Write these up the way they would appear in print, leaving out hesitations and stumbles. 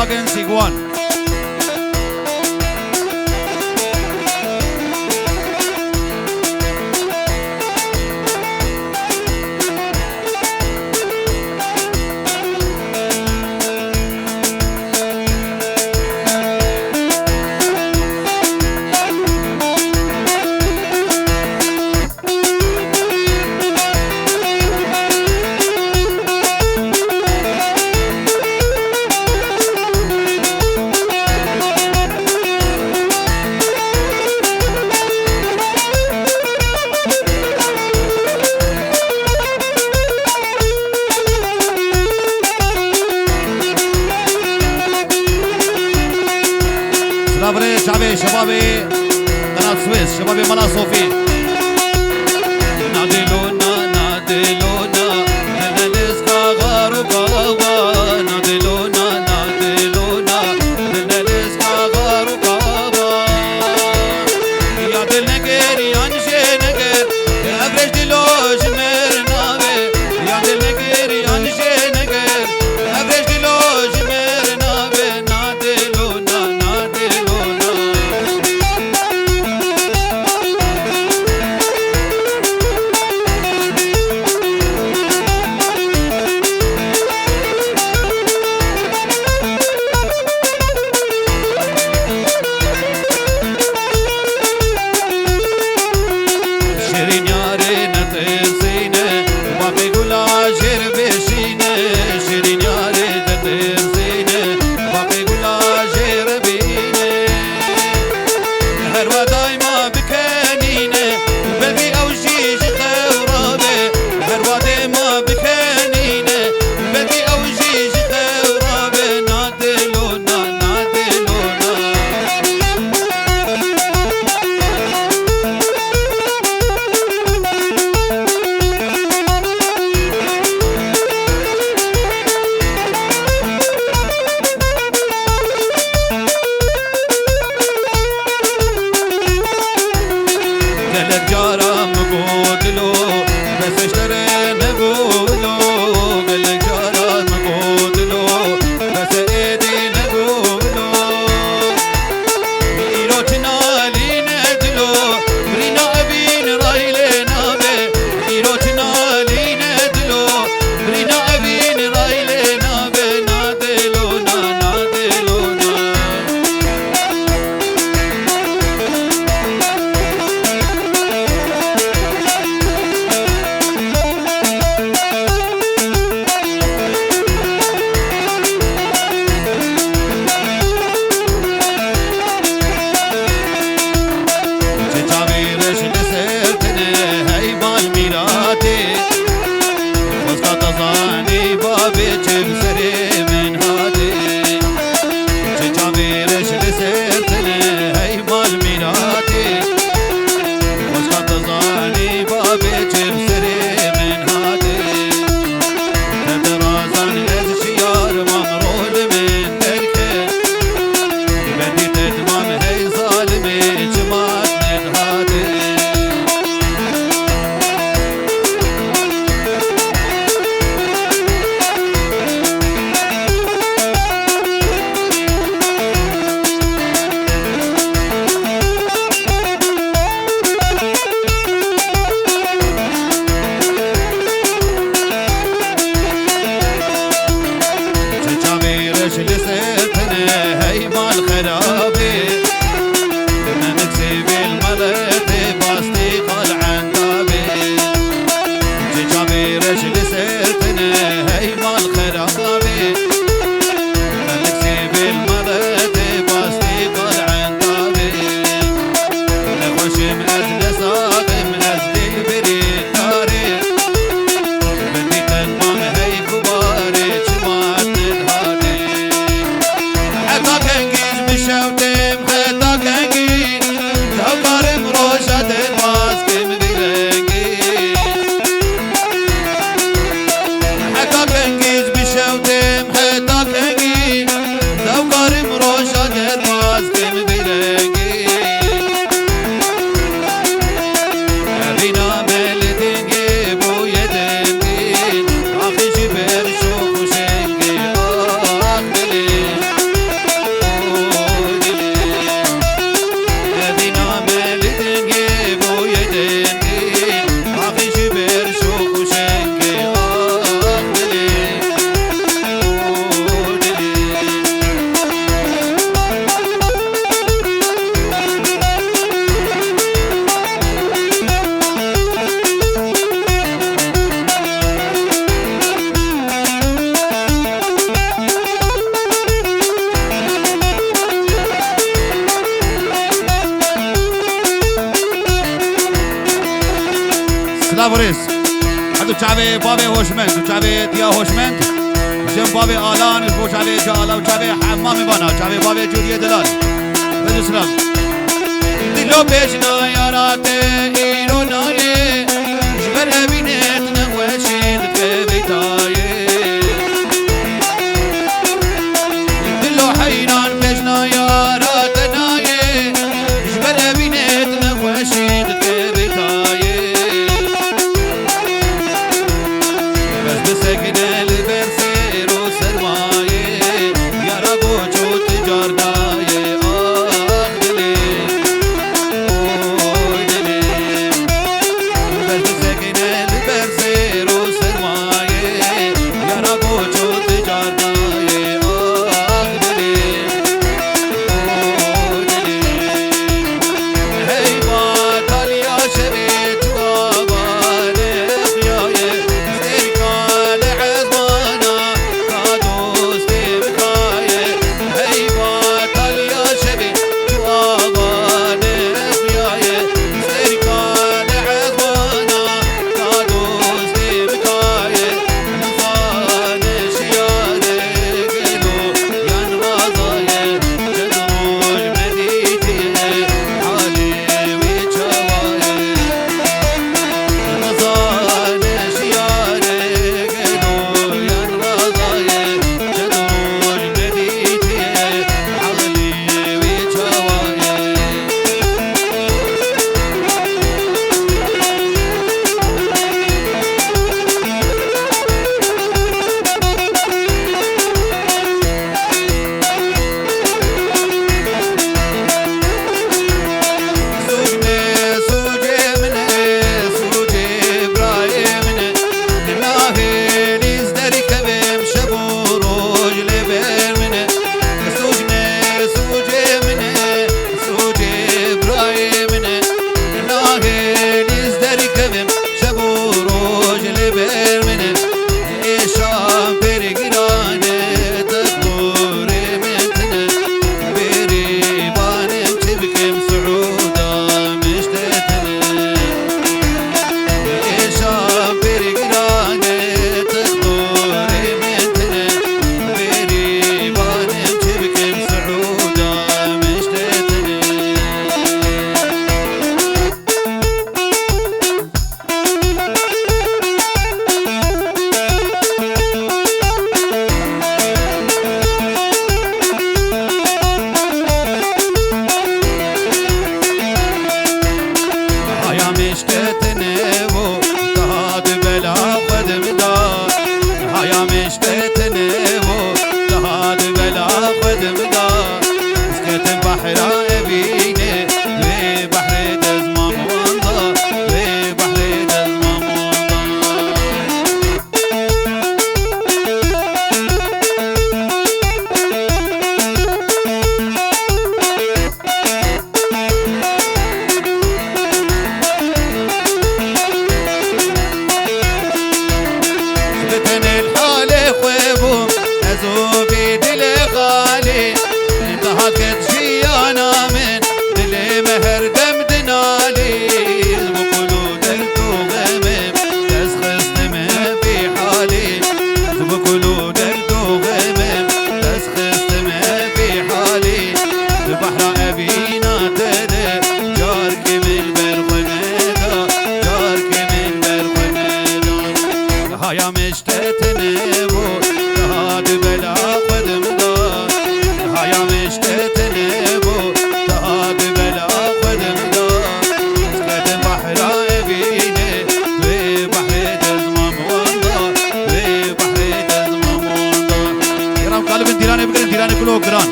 Volkswagen Tiguan. شعبي شبابي قناة سويس شبابي ملا صوفي نادلونا نادلونا لنلسكا غارو كابا نادلونا نادلونا لنلسكا غارو كابا يا دل نگر يانشي نگر ابرش دلوش مرناوي يا دل نگر يانشي نگر ابرش دلوش مرناوي نادلونا نادلونا شیرین یاری نترسینه باقی گلا شیر بشینه شیرین یاری نترسینه باقی گلا شیر بینه هر ودای ما بکنینه بلبی او شیش خورابه هر ودای ما بکنینه بلبی او شیش خورابه نادلونا نادلونا قلت جارا مقودلو بس اشتري نقولو قلت جارا مقودلو بس ايدي نقولو ايرو تنالي ندلو برينا ابين رايلنا بي ايرو تنالي ندلو برينا ابين رايلنا بي نادلونا نادلونا حدو شعبي بابي هوشمند شعبي ديا هوشمند جنب بابي آلان بو شعبي جالا وشعبي حمامي بانا شعبي بابي جودية دلال بدو سلام دلو بيجنا ياراتي إيرو نايه جبر بينت نوشيد ببيتاي دلو حيران بيجنا ياراتي نايه جبر بينت نوشيد ببيتاي بس بسكن البرسير وسرماي يارا قوشو تجارداي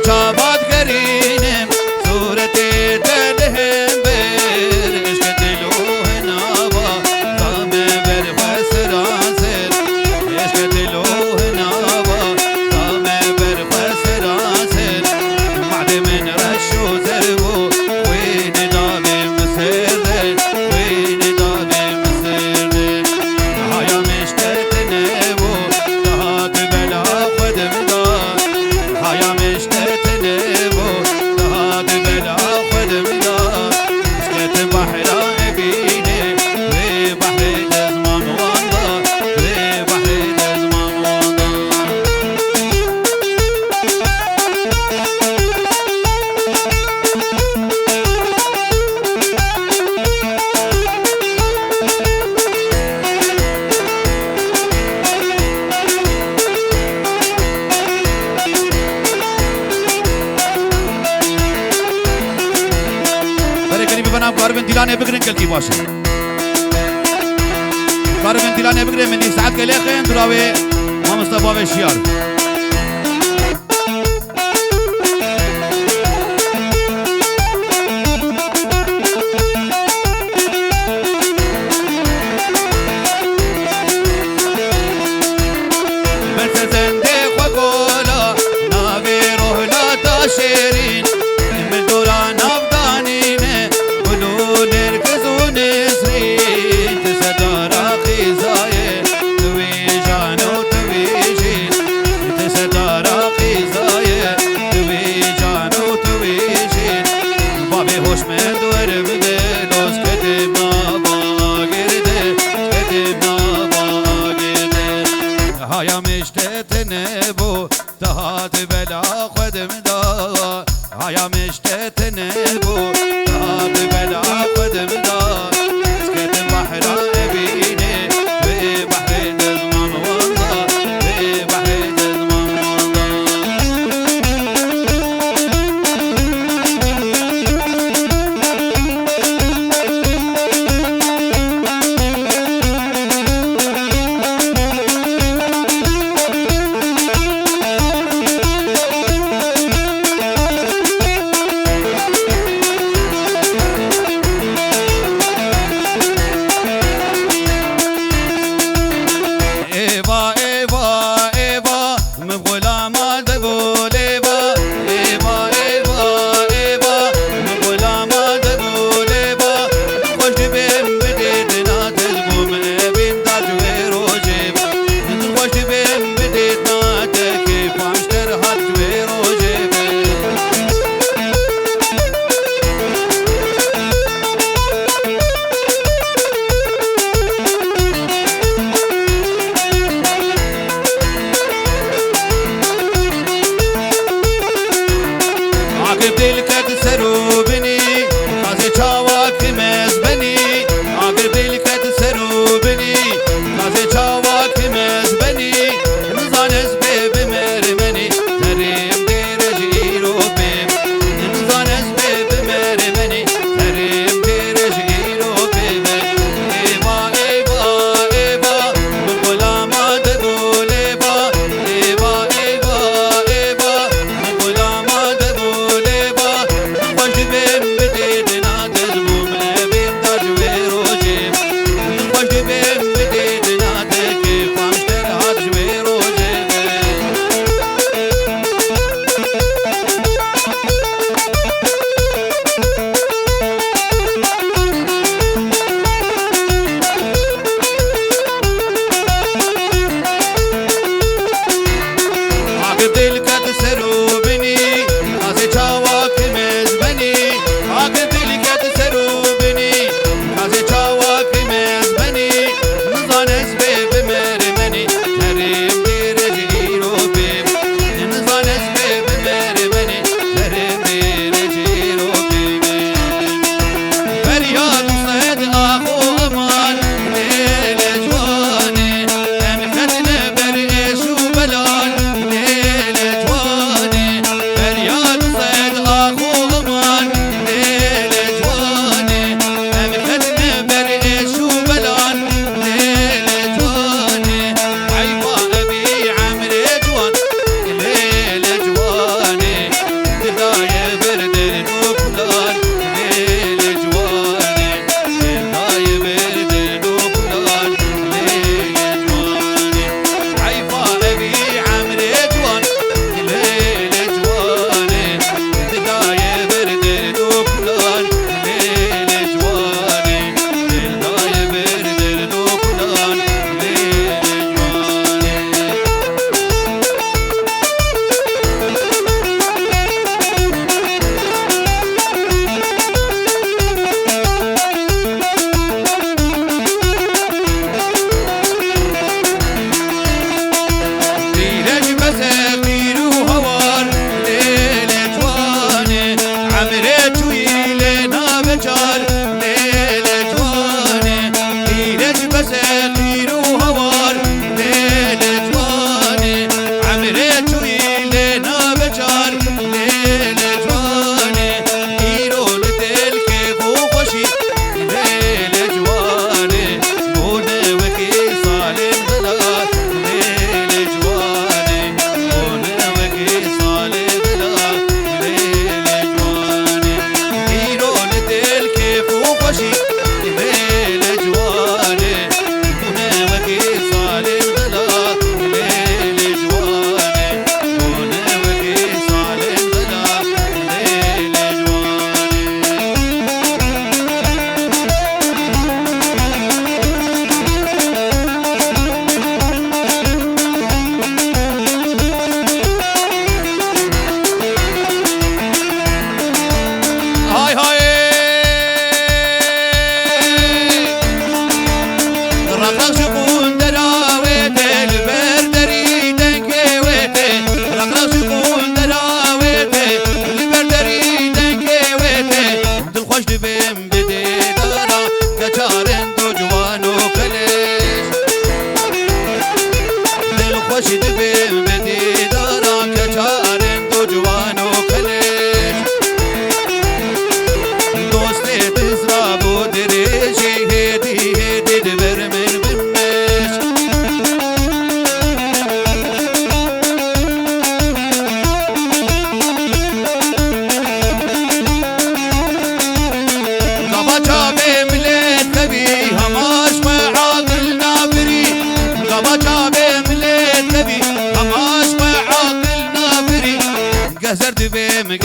جوابات قرينم صورتي تلهم برش كتلوه نابا ضام برخس راسر ايش كتلوه نابا ضام برخس راسر بعد من سلام كاربن ديلاني بقرن كلكي باشا كاربن ديلاني بقرن من ساعات كليخين دراوي ما مصطفى بشيار شيرين من دوران أفضانينه قلوا نركزوا نسرين تصدر خزايا تويجان وتويجين تصدر خزايا تويجان وتويجين بابي هوش من دور بدلوس كتبنا باقرده كتبنا باقرده هيا مشتتني بو تهات بلا خدم دا هيا مشتتني بو تهات بلا خدم دا سكت بحر ابيني في بحر دزمان والله في بحر دزمان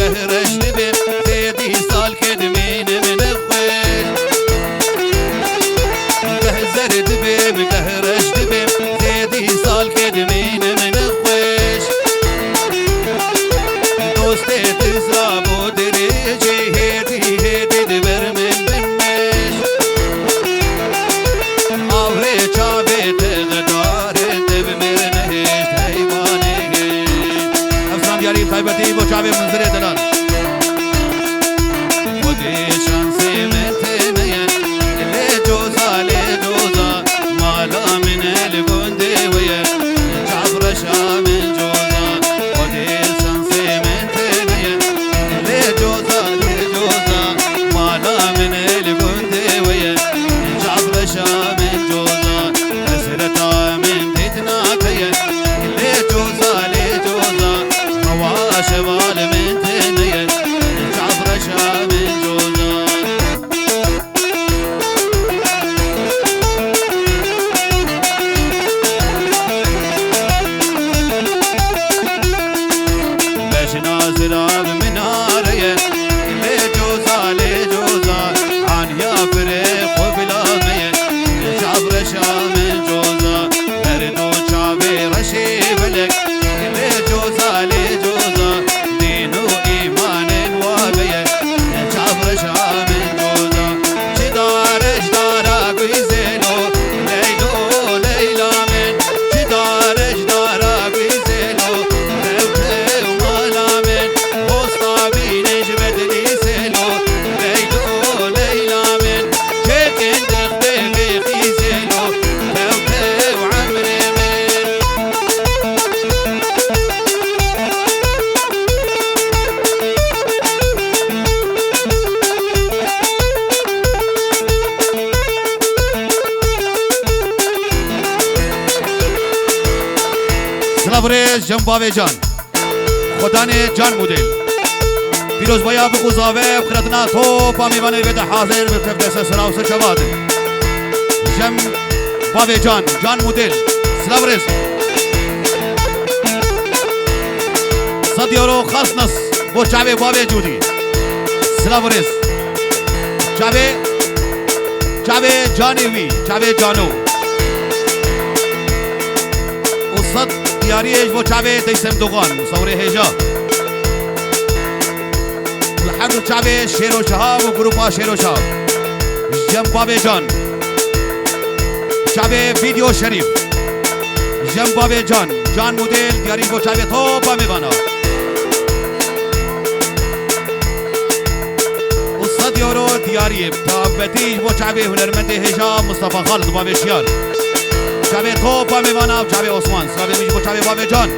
قهرش دبي زيدي سال كدمين من خوش قهزر دبي قهرش دبي زيدي سال كدمين من خوش دوستي تزرابو دريجي هيدي هيدي دبر من بنش آوري چاوي تغدار دب مرنهش تايواني افسان دیاری تایبتی با چاوی منظر دلال ودي شانسي من تنين لجوزا لجوزا مالا من الجندي ويا جعفر شام من جوزا ودي شانسي من تنين لجوزا لجوزا مالا من الجندي ويا جعفر شام من جوزا اسرتا من ديتنا كيا لجوزا لجوزا هواش وال من تنين جعفر شام من جوزا باش نازل من عارية لجوزا لجوزا عن يا فريق وبلامية جعفر شام من جوزا هردو شعبي رشي بلك لجوزا لجوزا دينو إيمان وابية جعفر شام من جوزا شدار اجدارا قويزينو ليلو ليلا من شدار اجدارا قويزينو لوتي ومالا من وسطابي نجمد لي سيلو ليلو ليلا من شكن تخبي في خيزينو لوتي وعمري من سلاورز جنباوی جان خدان جان مدل پیروز بایا بگوزاوه بخردنا تو پامیوانه بده حاضر به تفدس سراو سچواد جم باوی جان جان مدل سلاورز صد یورو خاص نس بو چاوه باوی جودی سلاورز چاوه جانی وی چاوه جانو وصد دیاریش بو چاوه دیسم دوغان صوره هجا الحمد چاوه شیر و شهاب و گروپا شیر و شهاب جنبابه جان چاوه ویدیو شریف جنبابه جان جان مدل دیاری بو چاوه تو با میوانا وصد یورو دیاری تابتیش بو چاوه هنرمند هجا مصطفى خالد بابه شیار چاوه تو با میوانا و چاوه عثمان سلامه میشه با چاوه بابه جان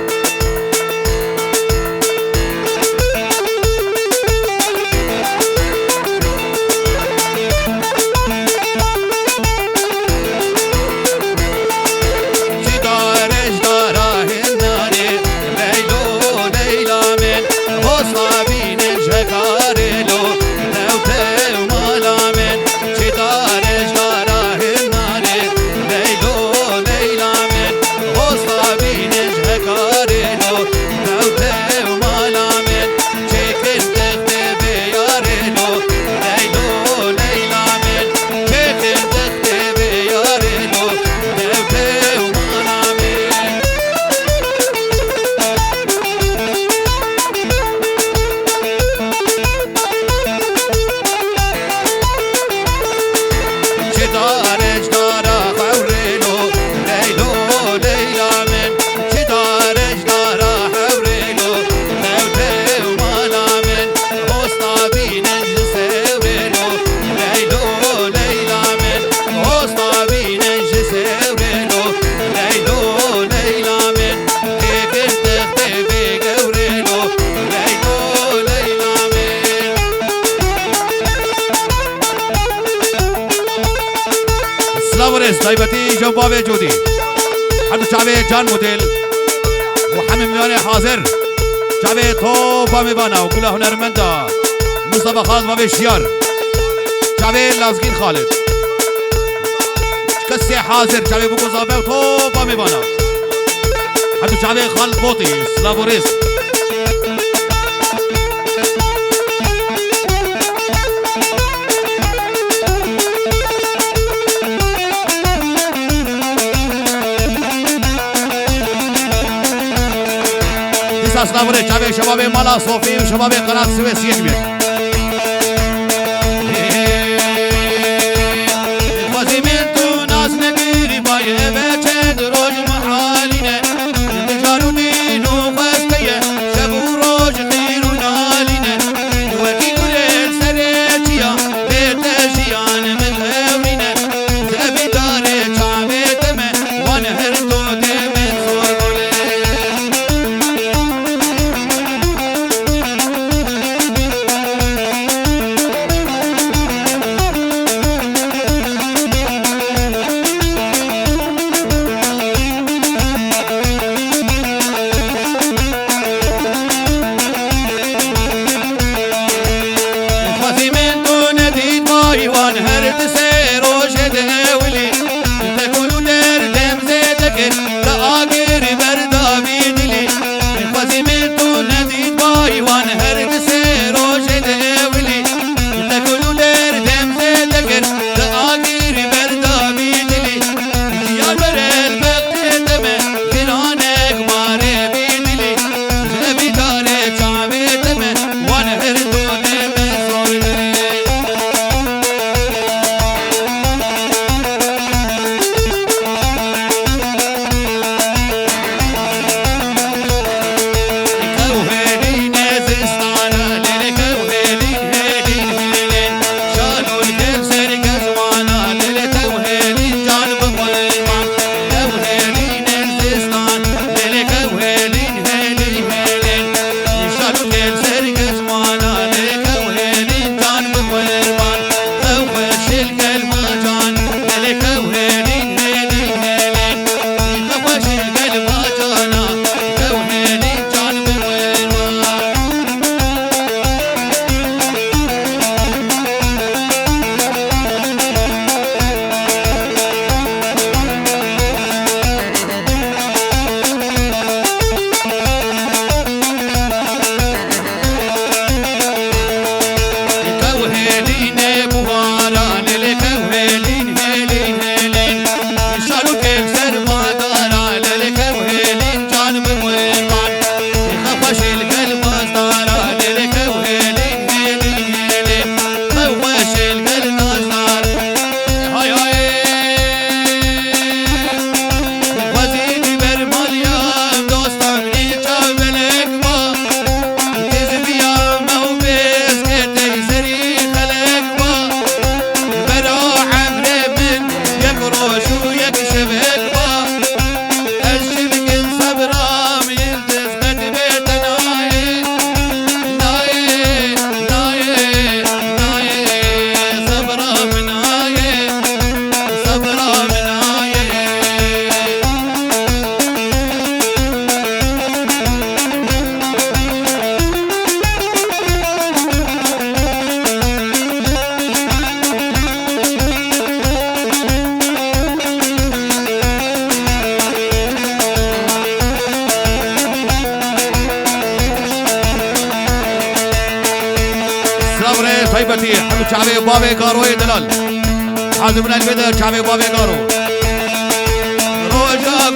طيبتي جنبابي جودي حدو شعبي جان موديل وحمي مياني حاضر شعبي توبا ميبانا وكلها هنرمندا مصطفى خالد بابي شيار شعبي لازقين خالد كسي حاضر شعبي بوكو زابي وتوبا ميبانا حدو شعبي خالد بوطي سلافوريس شباب شباب مالا صوفي وشباب قناة السويس يكبر خوزي منتو ناس نقيري باي بچد روج محالينه انتجارو دينو خستيه شبو روج خيرو نالينه وكي كريل سريتيا بيتشيان مغورينه زبي داري چاويتمه وانهردو دمن زور بولي وانهرد سيرو شدولي تقولوا دردم زيدك لآقر بردا بيدلي خوزي منتو نديد باي وانهرد سيرو شدولي تقولوا دردم زيدك لآقر بردا بيدلي يا برد بقتتم كرانك ماري بيدلي زبي داري چاويتم وانهردو دم زوردلي طيبتي حلو شعبي بابي قارو دلال حازم من البدر شعبي بابي قارو روجا